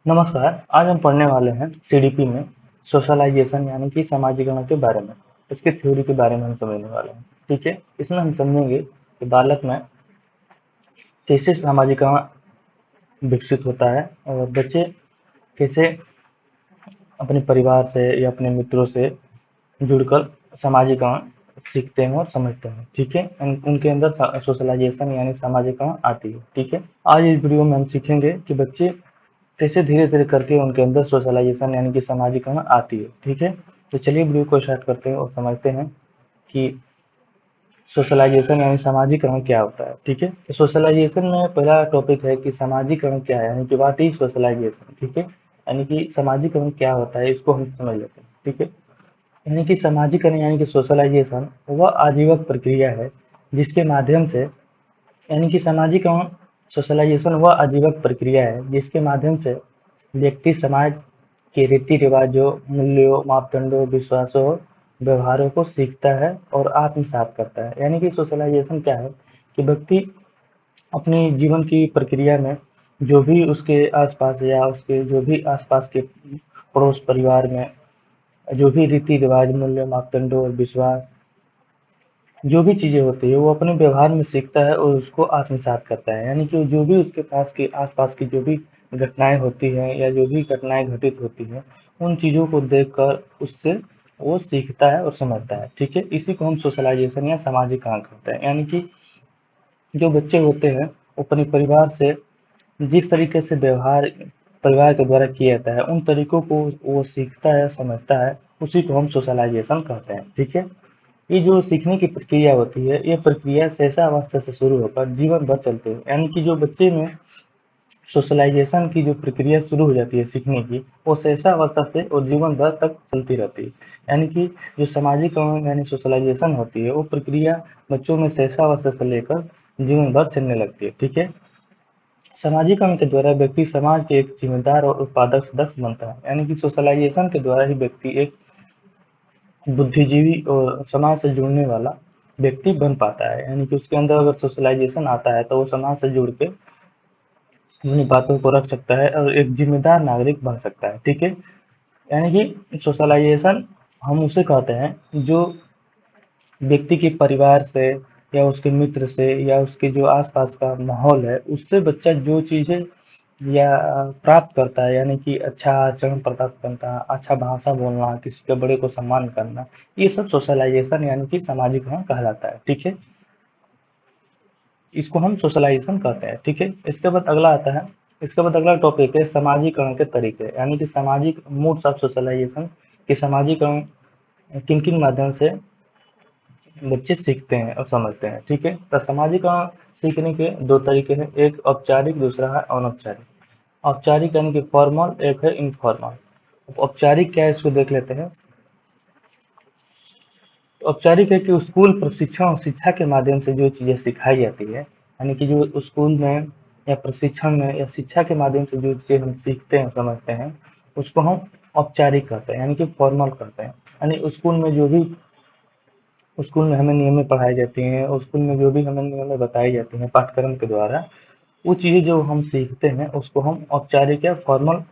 नमस्कार। आज हम पढ़ने वाले हैं सीडीपी में सोशलाइजेशन यानी कि समाजीकरण के बारे में। इसके थ्योरी के बारे में हम समझने वाले हैं। ठीक है, इसमें हम समझेंगे कि बालक में कैसे समाजीकरण विकसित होता है और बच्चे कैसे अपने परिवार से या अपने मित्रों से जुड़कर सामाजिकरण सीखते हैं और समझते हैं। ठीक है, उनके अंदर सोशलाइजेशन यानी सामाजिकरण आती है। ठीक है, आज इस वीडियो में हम सीखेंगे कि बच्चे कैसे धीरे धीरे करके उनके अंदर सोशलाइजेशन यानी कि सामाजिकरण आती है। ठीक है, तो चलिए वीडियो को स्टार्ट करते हैं और समझते हैं कि सोशलाइजेशन यानी सामाजिकरण क्या होता है। ठीक है, तो सोशलाइजेशन में पहला टॉपिक है कि सामाजिकरण क्या है, यानी कि व्हाट इज सोशलाइजेशन। ठीक है, यानी कि सामाजिकरण क्या होता है, इसको हम समझ लेते हैं। ठीक है, यानी कि सामाजिकरण यानी कि सोशलाइजेशन वह आजीवन प्रक्रिया है जिसके माध्यम से, यानी कि सामाजिकरण सोशलाइजेशन वह आजीवन प्रक्रिया है जिसके माध्यम से व्यक्ति समाज के रीति रिवाजों, मूल्यों, मापदंडों, विश्वासों, व्यवहारों को सीखता है और आत्मसात करता है। यानी कि सोशलाइजेशन क्या है कि व्यक्ति अपनी जीवन की प्रक्रिया में जो भी उसके आसपास या उसके जो भी आसपास के पड़ोस परिवार में जो भी रीति रिवाज, मूल्य, मापदंडों और विश्वास जो भी चीजें होती है वो अपने व्यवहार में सीखता है और उसको आत्मसात करता है। यानी कि जो भी उसके पास की आसपास की जो भी घटनाएं होती हैं या जो भी घटनाएं घटित होती हैं, उन चीजों को देखकर उससे वो सीखता है और समझता है। ठीक है, इसी को हम सोशलाइजेशन या सामाजिकरण कहते हैं। यानी कि जो बच्चे होते हैं वो अपने परिवार से जिस तरीके से व्यवहार परिवार के द्वारा किया जाता है उन तरीकों को वो सीखता है, समझता है, उसी को हम सोशलाइजेशन कहते हैं। ठीक है, ये जो सीखने की प्रक्रिया होती है, ये प्रक्रिया शैशवावस्था से शुरू होकर जीवन भर चलती है। यानी कि जो बच्चे में सोशलाइजेशन की जो प्रक्रिया शुरू हो जाती है सीखने की, वो शैशवावस्था से और जीवन भर तक चलती रहती है। यानी कि जो सामाजिकरण यानी सोशलाइजेशन होती है वो प्रक्रिया बच्चों में शैशवावस्था से लेकर जीवन भर चलने लगती है। ठीक है, सामाजिकरण के द्वारा व्यक्ति समाज के एक जिम्मेदार और उत्पादक सदस्य बनता है। यानी कि सोशलाइजेशन के द्वारा ही व्यक्ति एक बुद्धिजीवी और समाज से जुड़ने वाला व्यक्ति बन पाता है। यानी कि उसके अंदर अगर सोशलाइजेशन आता है तो वो समाज से जुड़ के अपनी बातों को रख सकता है और एक जिम्मेदार नागरिक बन सकता है। ठीक है, यानी कि सोशलाइजेशन हम उसे कहते हैं जो व्यक्ति के परिवार से या उसके मित्र से या उसके जो आसपास का माहौल है उससे बच्चा जो चीजें या प्राप्त करता है, यानी कि अच्छा आचरण प्राप्त करना, अच्छा भाषा बोलना, किसी के बड़े को सम्मान करना, ये सब सोशलाइजेशन यानी कि सामाजिकरण कहलाता है। ठीक है, इसको हम सोशलाइजेशन कहते हैं। ठीक है, इसके बाद अगला आता है, इसके बाद अगला टॉपिक है सामाजिकरण के तरीके, यानी कि सामाजिक मोड्स ऑफ सोशलाइजेशन कि सामाजिकरण किन किन माध्यम से बच्चे सीखते हैं और समझते हैं। ठीक है, तो सामाजिकरण सीखने के दो तरीके हैं, एक औपचारिक, दूसरा है अनौपचारिक। औपचारिक यानी कि फॉर्मल, एक है इनफॉर्मल। औपचारिक क्या है इसको देख लेते हैं। तो औपचारिक है कि स्कूल प्रशिक्षण और शिक्षा के माध्यम से जो चीजें सिखाई जाती है, यानी कि जो स्कूल में या प्रशिक्षण में या शिक्षा के माध्यम से जो चीजें हम सीखते हैं समझते हैं उसको हम औपचारिक कहते हैं, यानी कि फॉर्मल कहते हैं। यानी स्कूल में जो भी स्कूल में हमें नियमें पढ़ाई जाती हैं और स्कूल में जो भी हमें नियमें बताई जाती हैं पाठ्यक्रम के द्वारा, वो चीजें जो हम सीखते हैं उसको हम औपचारिक या फॉर्मल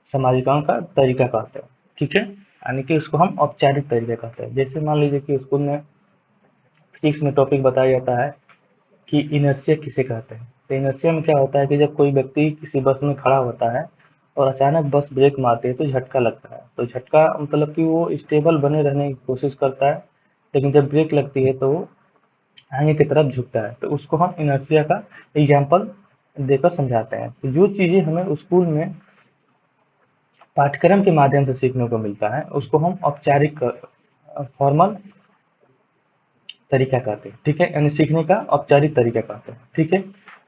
समाजीकरण का तरीका कहते हैं। ठीक है, यानी कि इसको हम औपचारिक तरीका कहते हैं। जैसे मान लीजिए कि स्कूल में फिजिक्स में टॉपिक बताया जाता है कि इनर्शिया किसे कहते हैं। तो इनर्शिया में क्या होता है कि जब कोई व्यक्ति किसी बस में खड़ा होता है और अचानक बस ब्रेक मारती है तो झटका लगता है। तो झटका मतलब कि वो स्टेबल बने रहने की कोशिश करता है, लेकिन जब ब्रेक लगती है तो वो आगे की तरफ झुकता है। तो उसको हम इनर्शिया का एग्जाम्पल देकर समझाते हैं। तो जो चीजें हमें स्कूल में पाठ्यक्रम के माध्यम से सीखने को मिलता है उसको हम औपचारिक फॉर्मल तरीका कहते हैं। ठीक है, यानी सीखने का औपचारिक तरीका कहते हैं। ठीक है,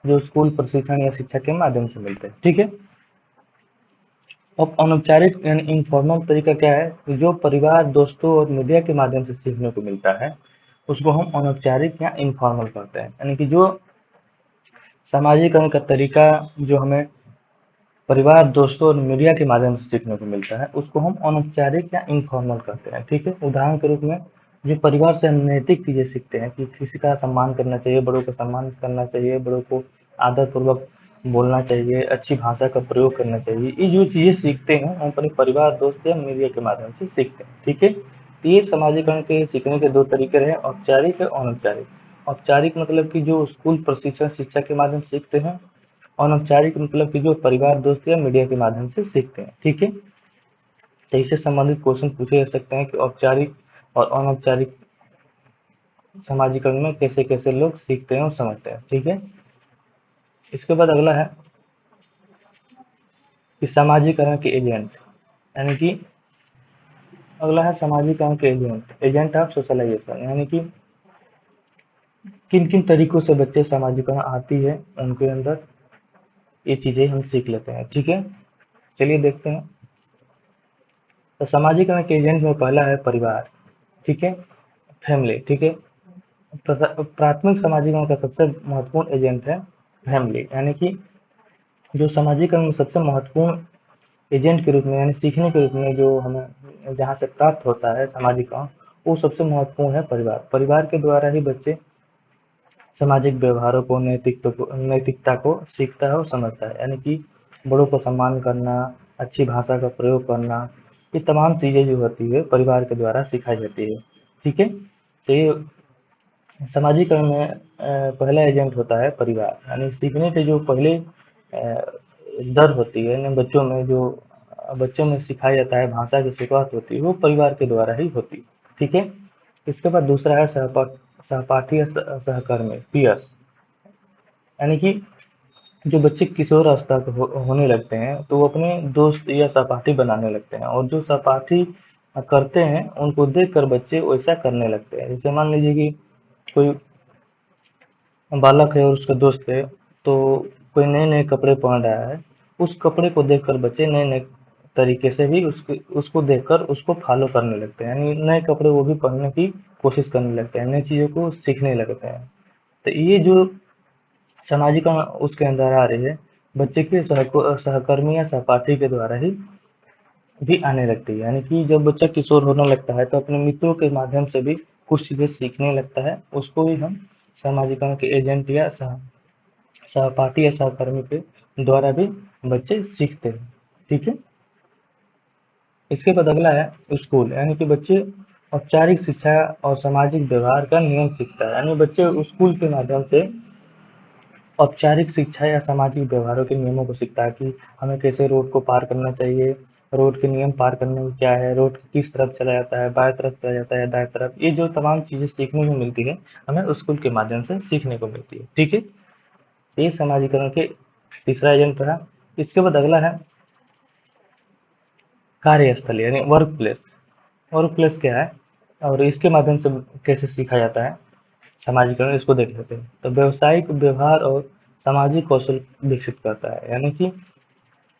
जो स्कूल प्रशिक्षण या शिक्षा के माध्यम से मिलते हैं। ठीक है, अब अनौपचारिक यानी इनफॉर्मल तरीका क्या है, जो परिवार, दोस्तों और मीडिया के माध्यम से सीखने को मिलता है उसको हम अनौपचारिक या इनफॉर्मल कहते हैं। यानी कि जो सामाजिकरण का तरीका जो हमें परिवार, दोस्तों और मीडिया के माध्यम से सीखने को मिलता है उसको हम अनौपचारिक या इनफॉर्मल कहते हैं। ठीक है, उदाहरण के रूप में जो परिवार से हम नैतिक चीजें सीखते हैं कि किसी का सम्मान करना चाहिए, बड़ों का सम्मान करना चाहिए, बड़ों को आदर पूर्वक बोलना चाहिए, अच्छी भाषा का प्रयोग करना चाहिए। ये जो चीज़ें सीखते हैं हम अपने परिवार, दोस्त या मीडिया के माध्यम से सीखते हैं, ठीक है। तो ये समाजीकरण के सीखने के दो तरीके रहे, औपचारिक और अनौपचारिक। औपचारिक मतलब कि जो स्कूल प्रशिक्षण शिक्षा के माध्यम से सीखते हैं, अनौपचारिक मतलब कि जो परिवार, दोस्त या मीडिया के माध्यम से सीखते हैं, ठीक है। तो इससे संबंधित क्वेश्चन पूछे जा सकते हैं कि औपचारिक और अनौपचारिक समाजीकरण में कैसे कैसे लोग सीखते हैं और समझते हैं, ठीक है। इसके बाद अगला है कि सामाजिकरण के एजेंट, यानी कि अगला है सामाजिकरण के एजेंट, एजेंट ऑफ सोशलाइजेशन, यानी कि किन किन तरीकों से बच्चे सामाजिकरण आती है उनके अंदर, ये चीजें हम सीख लेते हैं, ठीक है। चलिए देखते हैं। तो सामाजिकरण के एजेंट में पहला है परिवार, ठीक है, फैमिली, ठीक है। प्राथमिक सामाजिकरण का सबसे महत्वपूर्ण एजेंट है फैमिली, यानी कि जो सामाजिकरण में सबसे महत्वपूर्ण एजेंट के रूप में, यानी सीखने के रूप में जो हमें जहाँ से प्राप्त होता है सामाजिकरण, वो सबसे महत्वपूर्ण है परिवार। परिवार के द्वारा ही बच्चे सामाजिक व्यवहारों को, नैतिकता को सीखता है और समझता है, यानी कि बड़ों को सम्मान करना, अच्छी भाषा का प्रयोग करना, ये तमाम चीज़ें जो होती है परिवार के द्वारा सिखाई जाती है, ठीक है। तो ये सामाजिकरण में पहला एजेंट होता है परिवार, यानी सीखने के जो पहले दर होती है, यानी बच्चों में सिखाया जाता है, भाषा की शुरुआत होती है, वो परिवार के द्वारा ही होती है, ठीक है। इसके बाद दूसरा है सहपाठी या सहकर्मी, पीयर्स, यानी कि जो बच्चे किशोर अवस्था के होने लगते हैं तो वो अपने दोस्त या सहपाठी बनाने लगते हैं, और जो सहपाठी करते हैं उनको देखकर बच्चे वैसा करने लगते हैं। जैसे मान लीजिए कि कोई बालक है और उसका दोस्त है, तो कोई नए नए कपड़े पहन रहा है, उस कपड़े को देखकर बच्चे नए नए तरीके से भी उसको देखकर उसको फॉलो करने लगते हैं, यानी नए कपड़े वो भी पहनने की कोशिश करने लगते हैं, नई चीज़ों को सीखने लगते हैं। तो ये जो सामाजिकरण उसके अंदर आ रही है, बच्चे के सहकर्मी या सहपाठी के द्वारा ही भी आने लगती है, यानी कि जब बच्चा किशोर होने लगता है तो अपने मित्रों के माध्यम से भी कुछ चीज़ें सीखने लगता है, उसको भी हम सामाजिकरण के एजेंट या सहपाठी या सहकर्मी के द्वारा भी बच्चे सीखते हैं, ठीक है। इसके बाद अगला है स्कूल, यानी कि बच्चे औपचारिक शिक्षा और सामाजिक व्यवहार का नियम सीखता है, यानी बच्चे स्कूल के माध्यम से औपचारिक शिक्षा या सामाजिक व्यवहारों के नियमों को सीखता है कि हमें कैसे रोड को पार करना चाहिए, रोड के नियम पार करने में क्या है, रोड किस तरफ चला जाता है, बाएं तरफ चला जाता है, दाएं तरफ, ये जो तमाम चीज़ें सीखने को मिलती है हमें स्कूल के माध्यम से सीखने को मिलती है, ठीक है। ये सामाजिकरण के तीसरा एजेंट रहा। इसके बाद अगला है कार्यस्थल, यानी वर्क प्लेस। वर्क प्लेस क्या है और इसके माध्यम से कैसे सीखा जाता है सामाजिकरण, इसको देख लेते हैं। तो व्यवसायिक व्यवहार और सामाजिक कौशल विकसित करता है, यानी कि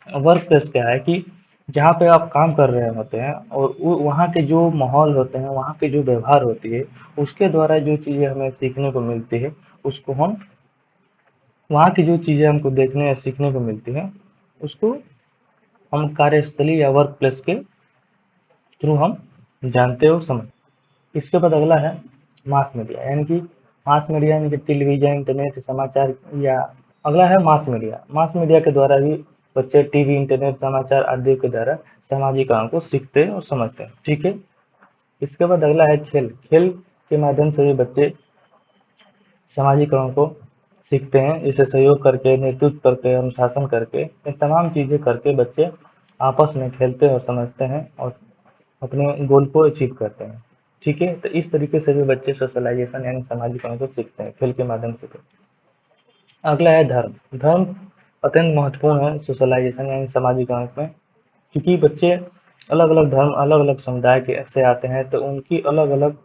वर्क प्लेस क्या है कि जहाँ पे आप काम कर रहे होते हैं और वहाँ के जो माहौल होते हैं, वहाँ के जो व्यवहार होती है, उसके द्वारा जो चीज़ें हमें सीखने को मिलती है, उसको हम वहाँ की जो चीज़ें हमको देखने या सीखने को मिलती हैं, उसको हम कार्यस्थली या वर्क प्लेस के थ्रू हम जानते हो समझ। इसके बाद अगला है मास मीडिया, यानी कि मास मीडिया यानी कि टेलीविजन, इंटरनेट, समाचार, या अगला है मास मीडिया। मास मीडिया के द्वारा भी बच्चे टीवी, इंटरनेट, समाचार आदि के द्वारा सामाजिक काम को सीखते हैं और समझते हैं, ठीक है। इसके बाद अगला है खेल। खेल के माध्यम से भी बच्चे सामाजिकरण को सीखते हैं, जैसे सहयोग करके, नेतृत्व करके, अनुशासन करके, ये तमाम चीज़ें करके बच्चे आपस में खेलते हैं और समझते हैं और अपने गोल को अचीव करते हैं, ठीक है। तो इस तरीके से भी बच्चे सोशलाइजेशन यानी सामाजिकरण को सीखते हैं खेल के माध्यम से। अगला है धर्म। धर्म अत्यंत महत्वपूर्ण है सोशलाइजेशन यानी सामाजिकरण में, क्योंकि बच्चे अलग अलग धर्म, अलग अलग समुदाय के से आते हैं, तो उनकी अलग अलग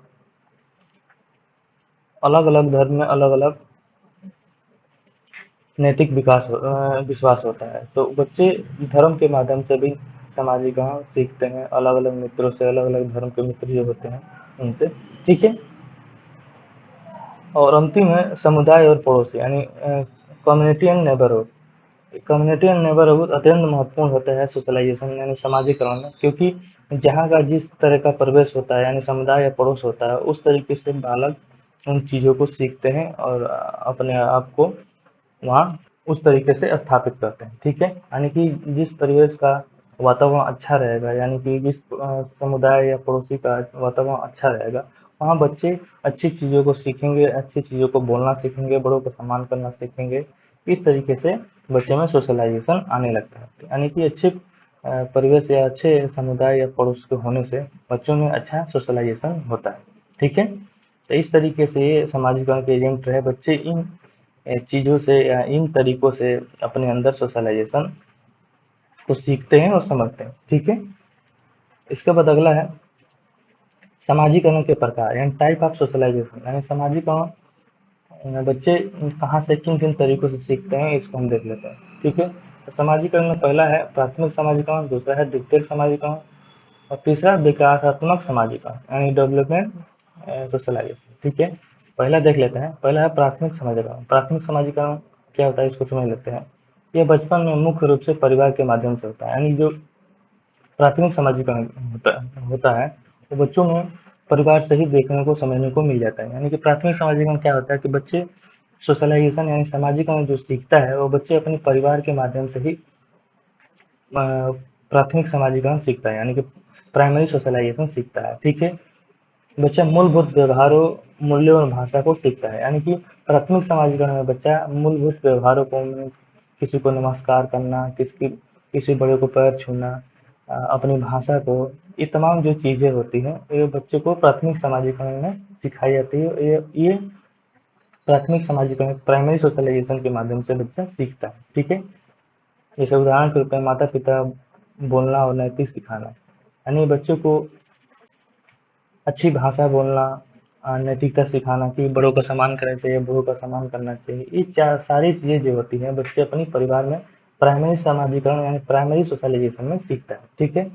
धर्म में अलग अलग नैतिक विश्वास होता है, तो बच्चे धर्म के माध्यम से भी सामाजिकरण सीखते हैं, अलग अलग मित्रों से, अलग अलग धर्म के मित्र जो होते हैं उनसे, ठीक है। और अंतिम है समुदाय और पड़ोसी, यानी community and neighbourhood. Community and neighbourhood अत्यंत महत्वपूर्ण होता है सोशलाइजेशन यानी सामाजिकरण में, क्योंकि जहाँ का जिस तरह का परिवेश होता है, यानी समुदाय या पड़ोस होता है, उस तरीके से बालक उन चीज़ों को सीखते हैं और अपने आप को वहाँ उस तरीके से स्थापित करते हैं। ठीक है, यानी कि जिस परिवेश का वातावरण अच्छा रहेगा, यानी कि जिस समुदाय या पड़ोसी का वातावरण अच्छा रहेगा, वहाँ बच्चे अच्छी चीज़ों को सीखेंगे, अच्छी चीज़ों को बोलना सीखेंगे, बड़ों का सम्मान करना सीखेंगे। इस तरीके से बच्चे में सोशलाइजेशन आने लगता है, यानी कि अच्छे परिवेश या अच्छे समुदाय या पड़ोस के होने से बच्चों में अच्छा सोशलाइजेशन होता है। ठीक है, तो इस तरीके से ये समाजीकरण के एजेंट रहे। बच्चे इन चीज़ों से या इन तरीकों से अपने अंदर सोशलाइजेशन को सीखते हैं और समझते हैं। ठीक है, इसके बाद अगला है समाजीकरण के प्रकार, यानी टाइप ऑफ सोशलाइजेशन, यानी समाजीकरण बच्चे कहाँ से किन किन तरीकों से सीखते हैं, इसको हम देख लेते हैं। ठीक है, तो समाजीकरण में पहला है प्राथमिक समाजीकरण, दूसरा है द्वितीयक समाजीकरण और तीसरा विकासात्मक समाजीकरण, यानी डेवलपमेंट सोशलाइजेशन। ठीक है, पहला देख लेते हैं। पहला है प्राथमिक समाजीकरण। प्राथमिक समाजीकरण क्या होता है, इसको समझ लेते हैं। यह बचपन में मुख्य रूप से परिवार के माध्यम से होता है, यानी जो प्राथमिक समाजीकरण होता है वो बच्चों में परिवार से ही देखने को समझने को मिल जाता है। यानी कि प्राथमिक समाजीकरण क्या होता है कि बच्चे सोशलाइजेशन यानी सामाजिकरण जो सीखता है वो बच्चे अपने परिवार के माध्यम से ही प्राथमिक समाजीकरण सीखता है, यानी कि प्राइमरी सोशलाइजेशन सीखता है। ठीक है, बच्चा मूलभूत व्यवहारों, मूल्यों और भाषा को सीखता है, यानी कि प्राथमिक समाजीकरण में बच्चा मूलभूत व्यवहारों को, किसी को नमस्कार करना, किसी बड़े को पैर छूना, अपनी भाषा को, ये तमाम जो चीज़ें होती हैं ये बच्चे को प्राथमिक समाजीकरण में सिखाई जाती है। ये प्राथमिक समाजीकरण प्राइमरी सोशलाइजेशन के माध्यम से बच्चा सीखता है। ठीक है, जैसे उदाहरण के रूप में माता पिता बोलना और नैतिक सिखाना, यानी बच्चों को अच्छी भाषा बोलना, नैतिकता सिखाना कि बड़ों का सम्मान करना चाहिए, बड़ों का सम्मान करना चाहिए। ये चार सारी चीज़ें जो होती हैं बच्चे अपनी परिवार में प्राइमरी समाजीकरण यानी प्राइमरी सोशलाइजेशन में सीखता है। ठीक है,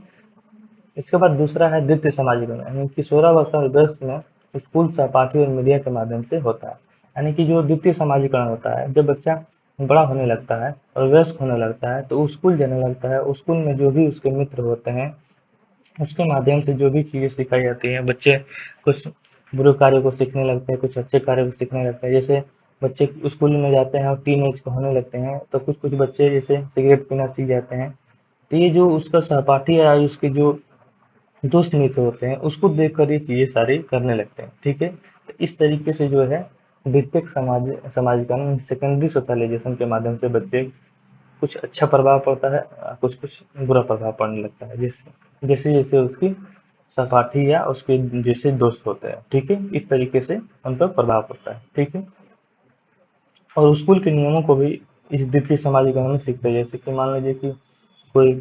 इसके बाद दूसरा है द्वितीय समाजीकरण, यानी कि 16 वर्ष और वर्ष में स्कूल, सहपाठी और मीडिया के माध्यम से होता है। यानी कि जो द्वितीय समाजीकरण होता है, जब बच्चा बड़ा होने लगता है और वयस्क होने लगता है तो स्कूल जाने लगता है, स्कूल में जो भी उसके मित्र होते हैं उसके माध्यम से जो भी चीज़ें सिखाई जाती हैं, बच्चे कुछ बुरे कार्यों को सीखने लगते हैं, कुछ अच्छे कार्यों को सीखने लगते हैं। जैसे बच्चे स्कूल में जाते हैं और टीन एज के होने लगते हैं तो कुछ कुछ बच्चे जैसे सिगरेट पीना सीख जाते हैं। तो ये जो उसका सहपाठी या उसके जो दोस्त मित्र होते हैं उसको देखकर ये चीज़ें सारी करने लगते हैं। ठीक है, तो इस तरीके से जो है द्वितीयक समाजीकरण सेकेंडरी सोशलाइजेशन के माध्यम से बच्चे कुछ अच्छा प्रभाव पड़ता है, कुछ कुछ बुरा प्रभाव पड़ने लगता है, जैसे जैसे जैसे उसकी सहपाठी या उसके जैसे दोस्त होते हैं। ठीक है, इस तरीके से उन पर प्रभाव पड़ता है। ठीक है, और स्कूल के नियमों को भी इस द्वितीय समाजीकरण में सीखते हैं। जैसे कि मान लीजिए कि कोई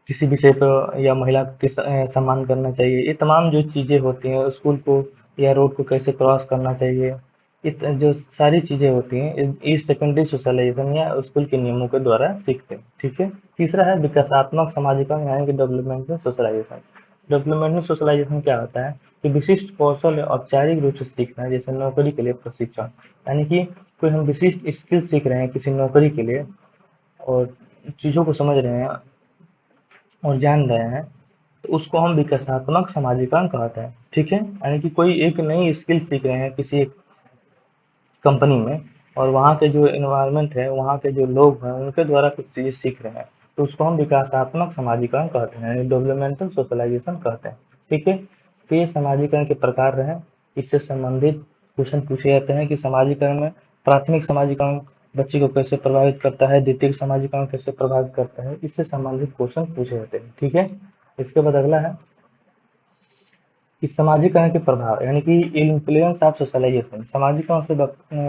किसी विषय पर या महिला के सम्मान करना चाहिए, ये तमाम जो चीज़ें होती हैं स्कूल को या रोड को कैसे क्रॉस करना चाहिए, जो सारी चीज़ें होती हैं इस सेकेंडरी सोशलाइजेशन या स्कूल के नियमों के द्वारा सीखते हैं। ठीक है, तीसरा है विकासात्मक समाजीकरण यानी कि डेवलपमेंटल सोशलाइजेशन। डेवलपमेंटल सोशलाइजेशन क्या होता है कि विशिष्ट कौशल या औपचारिक रूप से सीखना है, जैसे नौकरी के लिए प्रशिक्षण, यानी कि कोई हम विशिष्ट स्किल सीख रहे हैं किसी नौकरी के लिए और चीज़ों को समझ रहे हैं और जान रहे हैं तो उसको हम विकासात्मक समाजीकरण कहते हैं। ठीक है, यानी कि कोई एक नई स्किल सीख रहे हैं किसी एक कंपनी में और वहाँ के जो एनवायरनमेंट है, वहाँ के जो लोग हैं उनके द्वारा कुछ चीज़ें सीख रहे हैं तो उसको हम विकासात्मक समाजीकरण कहते हैं, यानी डेवलपमेंटल सोशलाइजेशन कहते हैं। ठीक है, तो ये समाजीकरण के प्रकार रहे। इससे संबंधित क्वेश्चन पूछे जाते हैं कि समाजीकरण में प्राथमिक समाजीकरण बच्चे को कैसे प्रभावित करता है, द्वितीयक समाजीकरण कैसे प्रभावित करता है, इससे संबंधित क्वेश्चन पूछे जाते हैं। ठीक है, इसके बाद अगला है कि सामाजिकरण के प्रभाव, यानी कि इन्फ्लुएंस ऑफ सोशलाइजेशन, सामाजिकरण से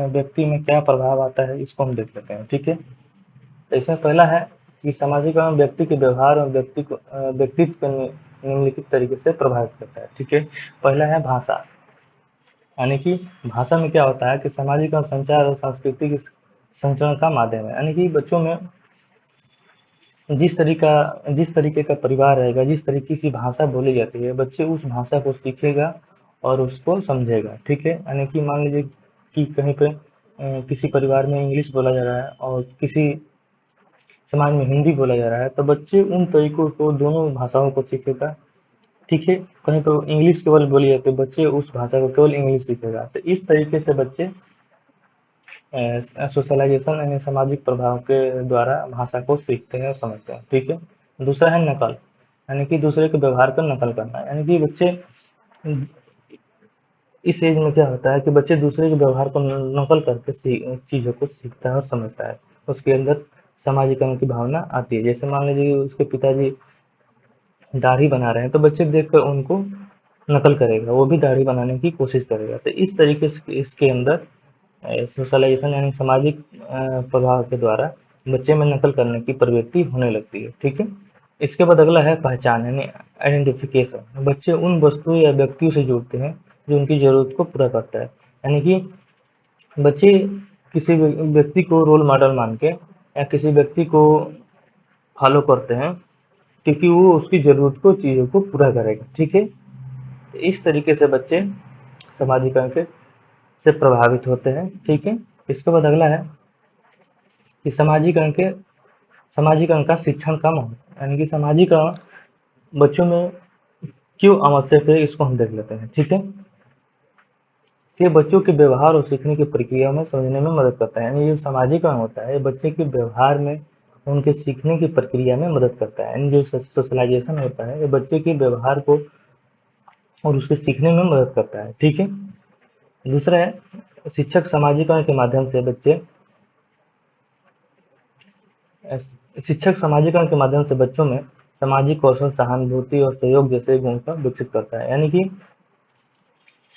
व्यक्ति में क्या प्रभाव आता है इसको हम देख लेते हैं। ठीक है, तो इसमें पहला है कि सामाजिकरण व्यक्ति के व्यवहार और व्यक्तित्व को निम्नलिखित तरीके से प्रभावित करता है। ठीक है, पहला है भाषा, यानी कि भाषा में क्या होता है कि सामाजिकरण संचार और सांस्कृतिक संचरण का माध्यम है, यानी कि बच्चों में जिस तरीके का परिवार रहेगा, जिस तरीके की भाषा बोली जाती है, बच्चे उस भाषा को सीखेगा और उसको समझेगा। ठीक है, यानी कि मान लीजिए कि कहीं पे किसी परिवार में इंग्लिश बोला जा रहा है और किसी समाज में हिंदी बोला जा रहा है तो बच्चे उन तरीकों को, दोनों भाषाओं को सीखेगा। ठीक है, कहीं तो इंग्लिश केवल बोली जाती है, बच्चे उस भाषा को केवल इंग्लिश सीखेगा। तो इस तरीके से बच्चे सोशलाइजेशन यानी सामाजिक प्रभाव के द्वारा भाषा को सीखते हैं और समझते हैं। ठीक है। दूसरा है नकल, यानी कि दूसरे के व्यवहार का नकल करना, यानी कि बच्चे इस एज में क्या होता है कि बच्चे दूसरे के व्यवहार को नकल करके चीज़ों को सीखता है और समझता है। उसके अंदर सामाजिकरण की भावना आती है। जैसे मान लीजिए उसके पिताजी दाढ़ी बना रहे हैं तो बच्चे देखकर उनको नकल करेगा, वो भी दाढ़ी बनाने की कोशिश करेगा। तो इस तरीके से इसके अंदर सोशलाइजेशन यानी सामाजिक प्रभाव के द्वारा बच्चे में नकल करने की प्रवृत्ति होने लगती है। ठीक है। इसके बाद अगला है पहचान यानी आइडेंटिफिकेशन। बच्चे उन वस्तुओं या व्यक्तियों से जुड़ते हैं जो उनकी जरूरत को पूरा करता है। यानी कि बच्चे किसी व्यक्ति को रोल मॉडल मान के या किसी व्यक्ति को फॉलो करते हैं क्योंकि वो उसकी जरूरत को चीज़ों को पूरा करेगा। ठीक है। तो इस तरीके से बच्चे सामाजिकरण के से प्रभावित होते हैं। ठीक है। इसके बाद अगला है कि सामाजिकरण का शिक्षण का महत्व, यानी कि सामाजिकरण बच्चों में क्यों आवश्यक है इसको हम देख लेते हैं। ठीक है। ये बच्चों के व्यवहार और सीखने की प्रक्रिया में समझने में मदद करता है। यानी ये सामाजिकरण होता है, ये बच्चे के व्यवहार में, उनके सीखने की प्रक्रिया में मदद करता है। यानी जो सोशलाइजेशन होता है ये बच्चे के व्यवहार को और उसके सीखने में मदद करता है। ठीक है। दूसरा है शिक्षक सामाजिकरण के माध्यम से बच्चे शिक्षक सामाजिकरण के माध्यम से बच्चों में सामाजिक कौशल, सहानुभूति और सहयोग जैसे गुण का विकसित करता है। यानी कि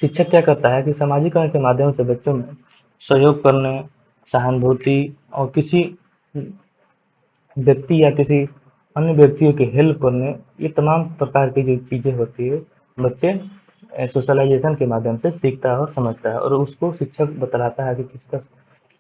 शिक्षक क्या करता है कि सामाजिकरण के माध्यम से बच्चों में सहयोग करने, सहानुभूति और किसी व्यक्ति या किसी अन्य व्यक्तियों की हेल्प करने, ये तमाम प्रकार की जो चीज़ें होती है बच्चे सोशलाइजेशन के माध्यम से सीखता है और समझता है, और उसको शिक्षक बतलाता है कि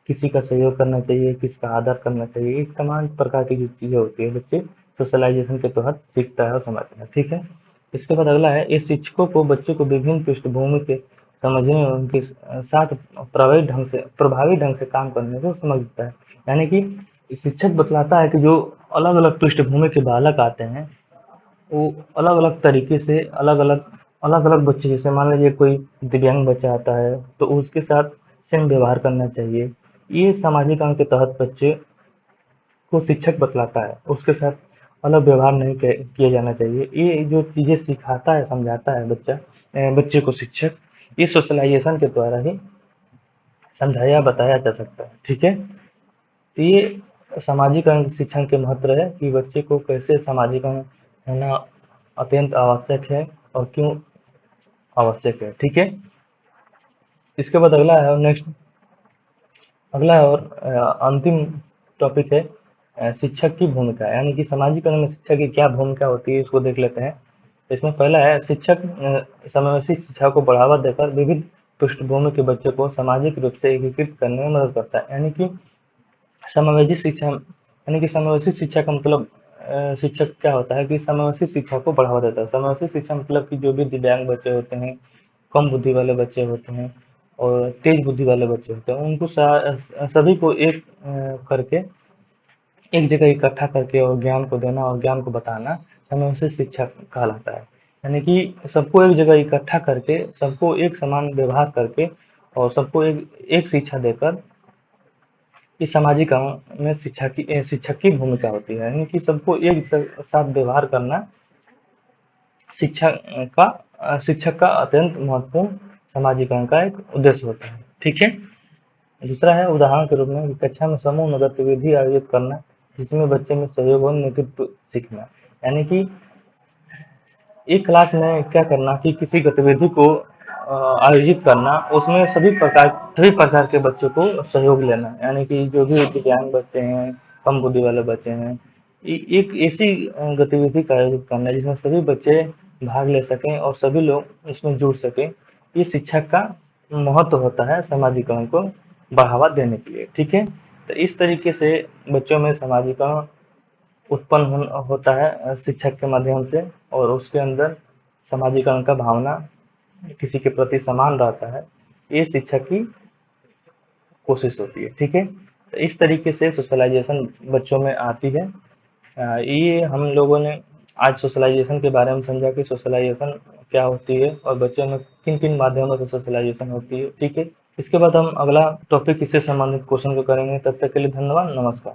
किसी का सहयोग करना चाहिए, किसका आदर करना चाहिए। ये तमाम प्रकार की जो चीज़ें होती है बच्चे सोशलाइजेशन के तहत सीखता है और समझता है। ठीक है। इसके बाद अगला है, ये शिक्षकों को बच्चे को विभिन्न पृष्ठभूमि के समझने और उनके साथ प्रभावी ढंग से काम करने को समझता है। यानी कि शिक्षक बतलाता है कि जो अलग अलग पृष्ठभूमि के बालक आते हैं वो अलग अलग तरीके से अलग अलग बच्चे, जैसे मान लीजिए कोई दिव्यांग बच्चा आता है तो उसके साथ सेम व्यवहार करना चाहिए। ये सामाजिक अंग के तहत बच्चे को शिक्षक बतलाता है, उसके साथ अलग व्यवहार नहीं किया जाना चाहिए। ये जो चीज़ें सिखाता है, समझाता है बच्चे को शिक्षक, ये सोशलाइजेशन के द्वारा ही समझाया बताया जा सकता है। ठीक है। तो ये सामाजिक अंग शिक्षण के महत्व है कि बच्चे को कैसे सामाजिक अंग होना अत्यंत आवश्यक है और क्यों आवश्यक है। ठीक है। इसके बाद अगला है, और नेक्स्ट अगला है और अंतिम टॉपिक है शिक्षक की भूमिका, यानी कि सामाजिकरण में शिक्षक की क्या भूमिका होती है इसको देख लेते हैं। इसमें पहला है, शिक्षक समावेशी शिक्षा को बढ़ावा देकर विविध पृष्ठभूमि के बच्चों को सामाजिक रूप से एकीकृत करने में मदद करता है। यानी कि समावेशी शिक्षा, यानी कि समावेशी शिक्षा का मतलब शिक्षक क्या होता है कि समावेशी शिक्षा को बढ़ावा देता है। समावेशी शिक्षा मतलब कि जो भी दिव्यांग बच्चे होते हैं, कम बुद्धि वाले बच्चे होते हैं और तेज बुद्धि वाले बच्चे होते हैं, उनको सभी को एक करके एक जगह इकट्ठा करके और ज्ञान को देना और ज्ञान को बताना समावेशी शिक्षा कहलाता है। यानी कि सबको एक जगह इकट्ठा करके, सबको एक समान व्यवहार करके और सबको एक शिक्षा देकर, इस सामाजिक में शिक्षक की भूमिका होती है। यानी कि सबको एक साथ व्यवहार करना शिक्षा शिक्षक का अत्यंत महत्वपूर्ण सामाजिकरण का एक उद्देश्य होता है। ठीक है। दूसरा है उदाहरण के रूप में कक्षा में समूह में गतिविधि आयोजित करना जिसमें बच्चे में सहयोग और नेतृत्व सीखना। यानी कि एक क्लास में क्या करना कि किसी गतिविधि को आयोजित करना, उसमें सभी प्रकार के बच्चों को सहयोग लेना। यानी कि जो भी दिव्यांग बच्चे हैं, कम बुद्धि वाले बच्चे हैं, एक ऐसी गतिविधि का आयोजित करना जिसमें सभी बच्चे भाग ले सकें और सभी लोग इसमें जुड़ सकें। ये शिक्षा का महत्व होता है सामाजिकरण को बढ़ावा देने के लिए। ठीक है। तो इस तरीके से बच्चों में सामाजिकरण उत्पन्न होता है शिक्षक के माध्यम से, और उसके अंदर सामाजिकरण का भावना किसी के प्रति समान रहता है। ये शिक्षक की कोशिश होती है। ठीक है। तो इस तरीके से सोशलाइजेशन बच्चों में आती है। ये हम लोगों ने आज सोशलाइजेशन के बारे में समझा कि सोशलाइजेशन क्या होती है और बच्चों में किन किन माध्यमों से सोशलाइजेशन होती है। ठीक है। इसके बाद हम अगला टॉपिक इससे संबंधित क्वेश्चन को करेंगे। तब तक के लिए धन्यवाद, नमस्कार।